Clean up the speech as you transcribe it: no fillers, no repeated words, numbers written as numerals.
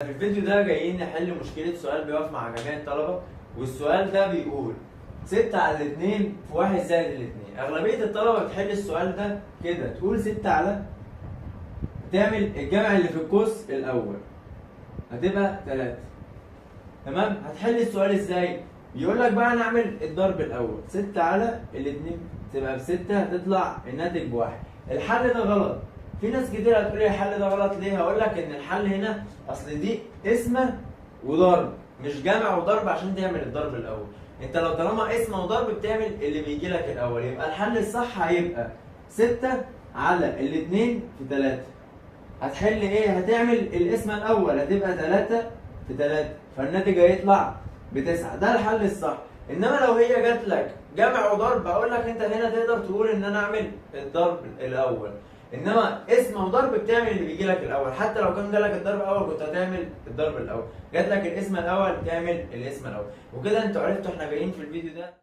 في الفيديو ده جايين نحل مشكلة سؤال بيقف مع جميع الطلبة، والسؤال ده بيقول 6 على 2 في 1 زائد الاتنين. أغلبية الطلبة بتحل السؤال ده كده، تقول 6 على، تعمل الجمع اللي في القوس الأول هتبقى 3. تمام؟ هتحل السؤال ازاي؟ بيقول لك بقى نعمل الضرب الأول، 6 على الاتنين تبقى ب6 هتطلع الناتج بواحد. الحل ده غلط. في ناس كتير هتقول لي الحل ده غلط ليه؟ هقول لك ان الحل هنا اصل دي قسمه وضرب، مش جمع وضرب عشان تعمل الضرب الاول. انت لو طالما قسمه وضرب بتعمل اللي بيجي لك الاول، يبقى الحل الصح هيبقى 6 على الاتنين في 3. هتحل ايه؟ هتعمل القسمه الاول هتبقى 3 في 3، فالناتج هيطلع ب9. ده الحل الصح. انما لو هي جات لك جمع وضرب اقول لك انت هنا تقدر تقول ان انا اعمل الضرب الاول، انما اسم وضرب بتعمل اللي بيجي لك الاول. حتى لو كان جالك الضرب الاول كنت هتعمل الضرب الاول، جات لك الاسم الاول تعمل الاسم الاول. وكده انتوا عرفتوا احنا جايين في الفيديو ده